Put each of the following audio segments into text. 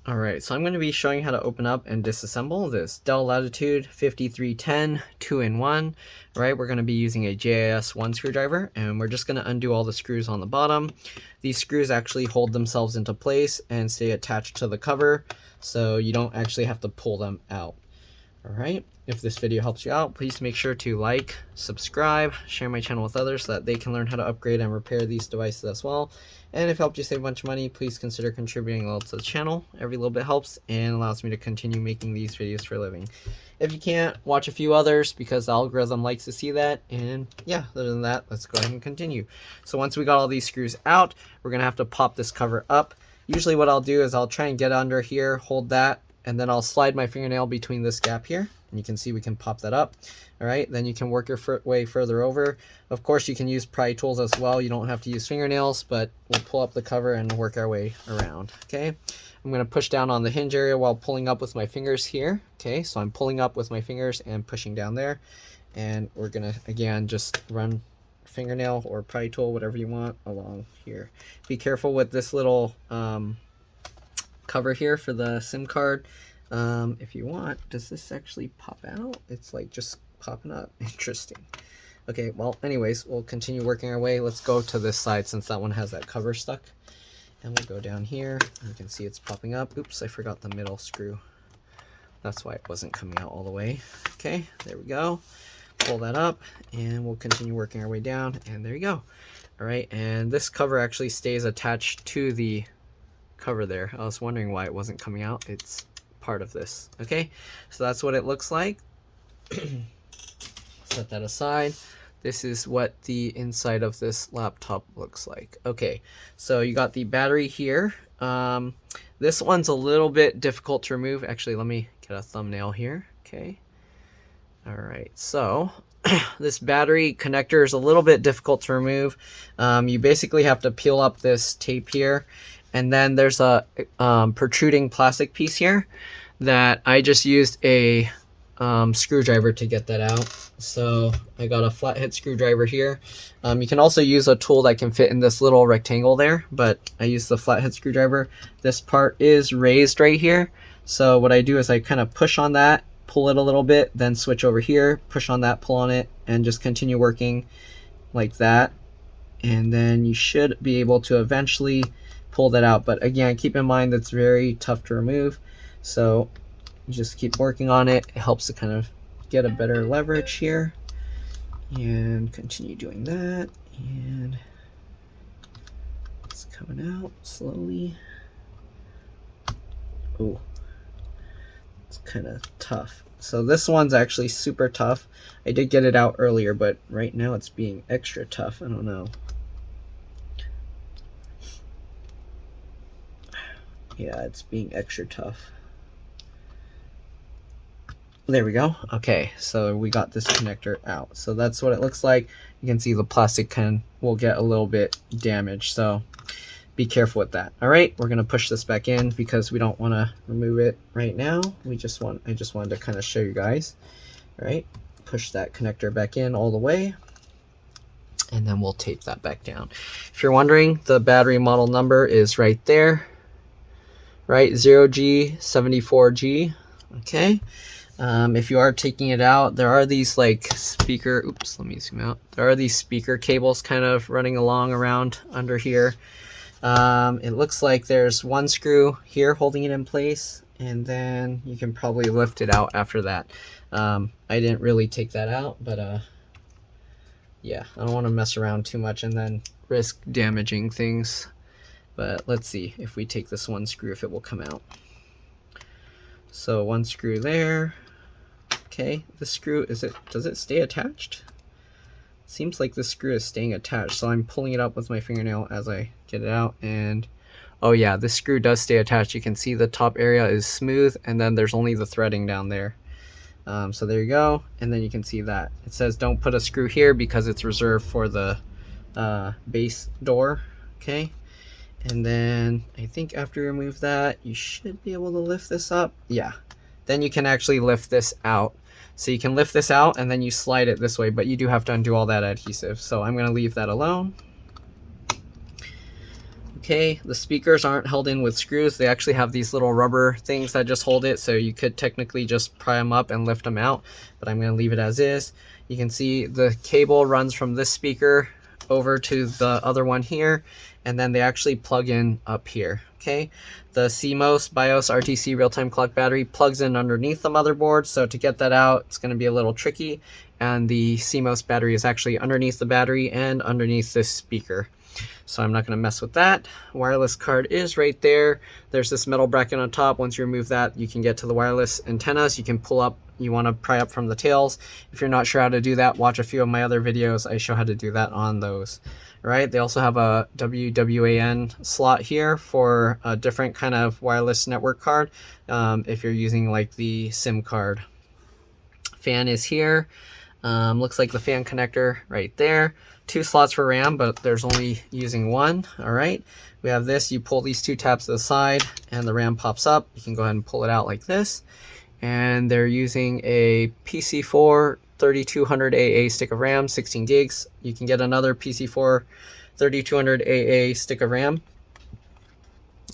Alright, so I'm going to be showing how to open up and disassemble this Dell Latitude 5310 2-in-1. Right, we're going to be using a JIS 1 screwdriver, and we're just going to undo all the screws on the bottom. These screws actually hold themselves into place and stay attached to the cover, so you don't actually have to pull them out. Alright, if this video helps you out, please make sure to like, subscribe, share my channel with others so that they can learn how to upgrade and repair these devices as well. And if it helped you save a bunch of money, please consider contributing a little to the channel. Every little bit helps and allows me to continue making these videos for a living. If you can't, watch a few others because the algorithm likes to see that. And yeah, other than that, let's go ahead and continue. So once we got all these screws out, we're going to have to pop this cover up. Usually what I'll do is I'll try and get under here, hold that, and then I'll slide my fingernail between this gap here, and you can see we can pop that up. All right, then you can work your way further over. Of course, you can use pry tools as well. You don't have to use fingernails, but we'll pull up the cover and work our way around. Okay, I'm going to push down on the hinge area while pulling up with my fingers here. Okay, so I'm pulling up with my fingers and pushing down there, and we're going to again just run fingernail or pry tool, whatever you want, along here. Be careful with this little cover here for the SIM card. If you want, does this actually pop out? It's like just popping up. Interesting. Okay, well, anyways, we'll continue working our way. Let's go to this side since that one has that cover stuck. And we'll go down here. You can see it's popping up. Oops, I forgot the middle screw. That's why it wasn't coming out all the way. Okay, there we go. Pull that up, and we'll continue working our way down. And there you go. All right, and this cover actually stays attached to the cover there. I was wondering why it wasn't coming out. It's part of this. Okay, so that's what it looks like. Set that aside. This is what the inside of this laptop looks like. Okay, so you got the battery here. This one's a little bit difficult to remove. Actually, let me get a thumbnail here. Okay, all right, so this battery connector is a little bit difficult to remove. You basically have to peel up this tape here, and then there's a protruding plastic piece here that I just used a screwdriver to get that out. So I got a flathead screwdriver here. You can also use a tool that can fit in this little rectangle there, but I use the flathead screwdriver. This part is raised right here, so what I do is I kind of push on that, pull it a little bit, then switch over here, push on that, pull on it, and just continue working like that, and then you should be able to eventually pull that out. But again, keep in mind that's very tough to remove, so you just keep working on it. It helps to kind of get a better leverage here, and continue doing that, and it's coming out slowly. Oh, it's kind of tough. So this one's actually super tough. I did get it out earlier, but right now it's being extra tough. I don't know. Yeah, it's being extra tough. There we go. Okay, so we got this connector out. So that's what it looks like. You can see the plastic will get a little bit damaged, so be careful with that. All right, we're gonna push this back in because we don't want to remove it right now. I just wanted to kind of show you guys. All right, push that connector back in all the way, and then we'll tape that back down. If you're wondering, the battery model number is right there, right? 0G74G. Okay. If you are taking it out, there are these like speaker, oops, let me zoom out. There are these speaker cables kind of running along around under here. It looks like there's one screw here holding it in place, and then you can probably lift it out after that. I didn't really take that out, but yeah, I don't want to mess around too much and then risk damaging things. But let's see if we take this one screw, if it will come out. So one screw there. Okay, the screw, does it stay attached? It seems like the screw is staying attached, so I'm pulling it up with my fingernail as I get it out, and oh yeah, this screw does stay attached. You can see the top area is smooth, and then there's only the threading down there. So there you go, and then you can see that it says don't put a screw here because it's reserved for the base door. Okay, and then I think after you remove that, you should be able to lift this up. Yeah, then you can actually lift this out. So you can lift this out and then you slide it this way, but you do have to undo all that adhesive. So I'm going to leave that alone. Okay, the speakers aren't held in with screws. They actually have these little rubber things that just hold it, so you could technically just pry them up and lift them out, but I'm going to leave it as is. You can see the cable runs from this speaker over to the other one here, and then they actually plug in up here. Okay, the CMOS BIOS RTC real-time clock battery plugs in underneath the motherboard, so to get that out it's going to be a little tricky, and the CMOS battery is actually underneath the battery and underneath this speaker. So I'm not going to mess with that. Wireless card is right there. There's this metal bracket on top. Once you remove that, you can get to the wireless antennas. You can pull up, you want to pry up from the tails. If you're not sure how to do that, watch a few of my other videos. I show how to do that on those. All right, they also have a WWAN slot here for a different kind of wireless network card if you're using like the SIM card. Fan is here. Looks like the fan connector right there. 2 slots for RAM, but there's only using 1. All right, we have this. You pull these 2 tabs to the side and the RAM pops up. You can go ahead and pull it out like this. And they're using a PC4 3200 AA stick of RAM, 16 gigs. You can get another PC4 3200 AA stick of RAM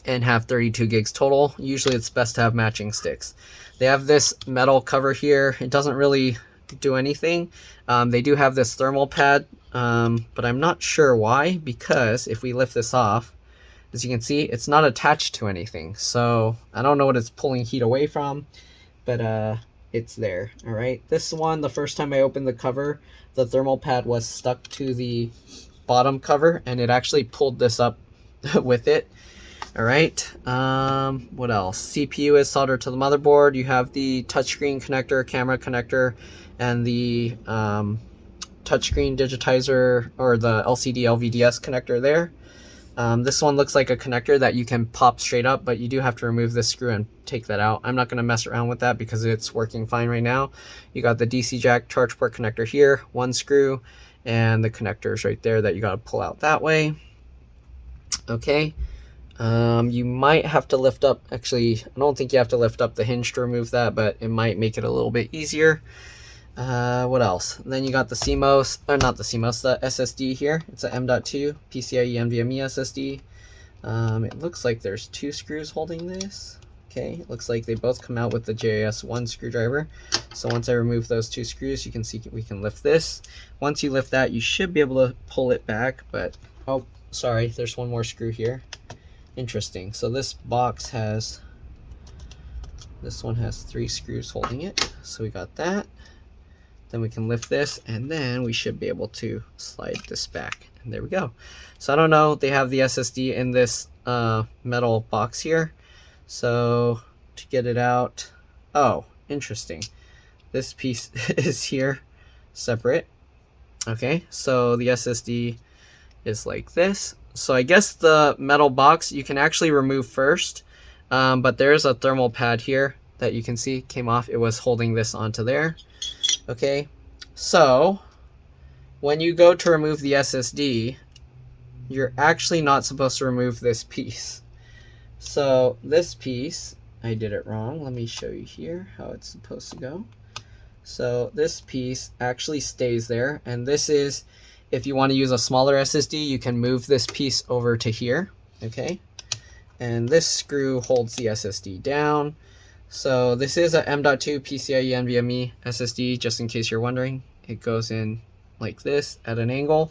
and have 32 gigs total. Usually it's best to have matching sticks. They have this metal cover here. It doesn't really do anything. They do have this thermal pad, but I'm not sure why, because if we lift this off, as you can see, it's not attached to anything. So I don't know what it's pulling heat away from, but it's there. All right, this one, the first time I opened the cover, the thermal pad was stuck to the bottom cover and it actually pulled this up with it. All right, what else? CPU is soldered to the motherboard. You have the touchscreen connector, camera connector, and the touchscreen digitizer, or the LCD LVDS connector there. This one looks like a connector that you can pop straight up, but you do have to remove this screw and take that out. I'm not going to mess around with that because it's working fine right now. You got the DC jack charge port connector here, 1 screw, and the connectors right there that you got to pull out that way. Okay. You might have to lift up, actually, I don't think you have to lift up the hinge to remove that, but it might make it a little bit easier. What else? Then you got the CMOS, or not the CMOS, the SSD here. It's a M.2 PCIe NVMe SSD. It looks like there's 2 screws holding this. Okay, it looks like they both come out with the JAS1 screwdriver. So once I remove those 2 screws, you can see we can lift this. Once you lift that, you should be able to pull it back, but, oh, sorry, there's 1 more screw here. Interesting. So this box has, this one has 3 screws holding it. So we got that. Then we can lift this, and then we should be able to slide this back. And there we go. So I don't know, they have the SSD in this metal box here. So to get it out, oh, interesting. This piece is here, separate. Okay, so the SSD is like this. So I guess the metal box you can actually remove first, but there's a thermal pad here that you can see came off. It was holding this onto there. Okay, so when you go to remove the SSD, you're actually not supposed to remove this piece. So this piece, I did it wrong. Let me show you here how it's supposed to go. So this piece actually stays there, and this is, if you want to use a smaller SSD, you can move this piece over to here, okay? And this screw holds the SSD down. So this is a M.2 PCIe NVMe SSD, just in case you're wondering. It goes in like this at an angle.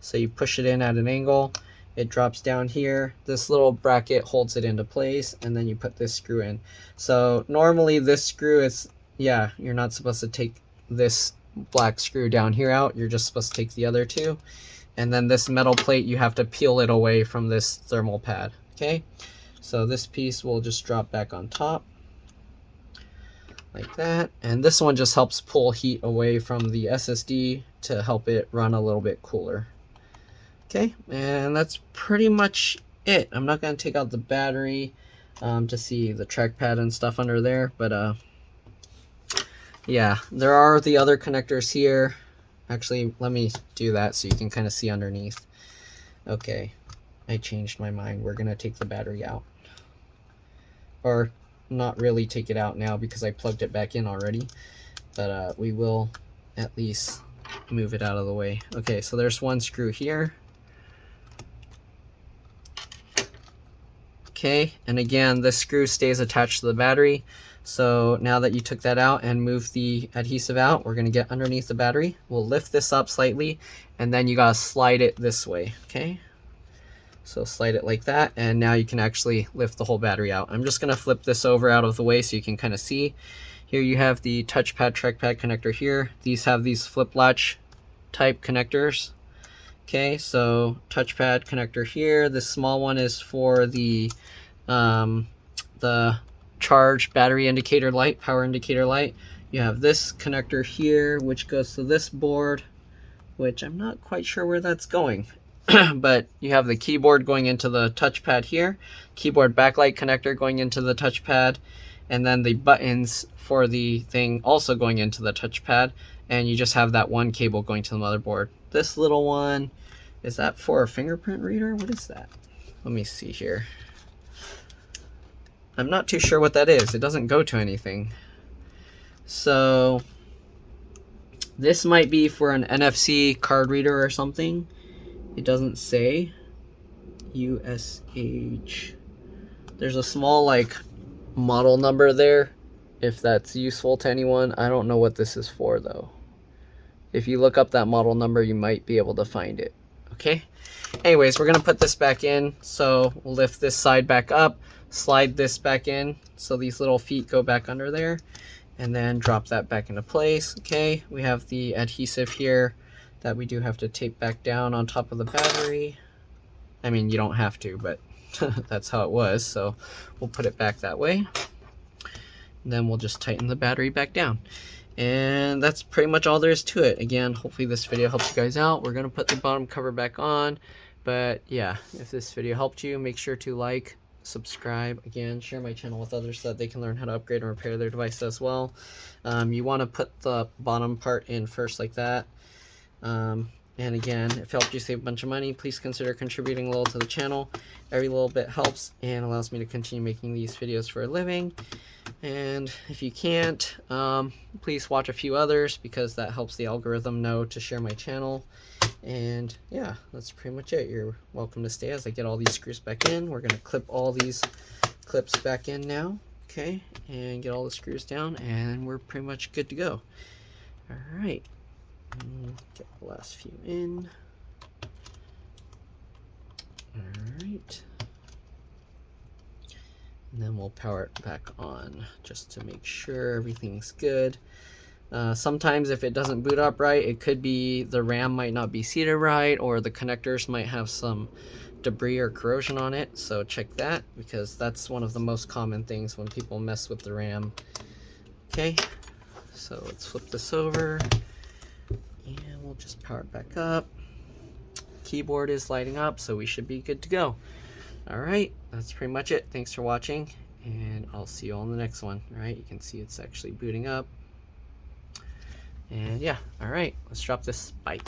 So you push it in at an angle, it drops down here. This little bracket holds it into place, and then you put this screw in. So normally this screw is, yeah, you're not supposed to take this black screw down here out. You're just supposed to take the other 2. And then this metal plate, you have to peel it away from this thermal pad, okay? So this piece will just drop back on top like that, and this one just helps pull heat away from the SSD to help it run a little bit cooler. Okay, and that's pretty much it. I'm not going to take out the battery to see the trackpad and stuff under there, but yeah, there are the other connectors here. Actually, let me do that so you can kind of see underneath. Okay, I changed my mind. We're going to take the battery out, or not really take it out now because I plugged it back in already, but we will at least move it out of the way. Okay, so there's 1 screw here. Okay, and again, this screw stays attached to the battery. So now that you took that out and moved the adhesive out, we're going to get underneath the battery. We'll lift this up slightly, and then you got to slide it this way, okay? So slide it like that, and now you can actually lift the whole battery out. I'm just going to flip this over out of the way so you can kind of see. Here you have the touchpad, trackpad connector here. These have these flip latch type connectors. Okay, so touchpad connector here. This small one is for the charge battery indicator light, power indicator light. You have this connector here, which goes to this board, which I'm not quite sure where that's going. But you have the keyboard going into the touchpad here, keyboard backlight connector going into the touchpad, and then the buttons for the thing also going into the touchpad, and you just have that one cable going to the motherboard. This little one, is that for a fingerprint reader? What is that? Let me see here. I'm not too sure what that is. It doesn't go to anything. So this might be for an NFC card reader or something. It doesn't say. USH. There's a small like model number there, if that's useful to anyone. I don't know what this is for though. If you look up that model number, you might be able to find it. Okay. Anyways, we're going to put this back in. So we'll lift this side back up, slide this back in so these little feet go back under there, and then drop that back into place. Okay. We have the adhesive here that we do have to tape back down on top of the battery. I mean, you don't have to, but that's how it was. So we'll put it back that way. And then we'll just tighten the battery back down. And that's pretty much all there is to it. Again, hopefully this video helps you guys out. We're going to put the bottom cover back on. But yeah, if this video helped you, make sure to like, subscribe, again, share my channel with others so that they can learn how to upgrade and repair their device as well. You want to put the bottom part in first like that. And again, if it helped you save a bunch of money, please consider contributing a little to the channel. Every little bit helps and allows me to continue making these videos for a living. And if you can't, please watch a few others because that helps the algorithm know to share my channel. And yeah, that's pretty much it. You're welcome to stay as I get all these screws back in. We're going to clip all these clips back in now, okay, and get all the screws down, and we're pretty much good to go. All right. Get the last few in. Alright. And then we'll power it back on just to make sure everything's good. Sometimes if it doesn't boot up right, it could be the RAM might not be seated right, or the connectors might have some debris or corrosion on it. So check that, because that's one of the most common things when people mess with the RAM. Okay, so let's flip this over. And we'll just power it back up. Keyboard is lighting up, so we should be good to go. Alright, that's pretty much it. Thanks for watching, and I'll see you all in the next one. Alright, you can see it's actually booting up. And yeah, alright, let's drop this. Bye.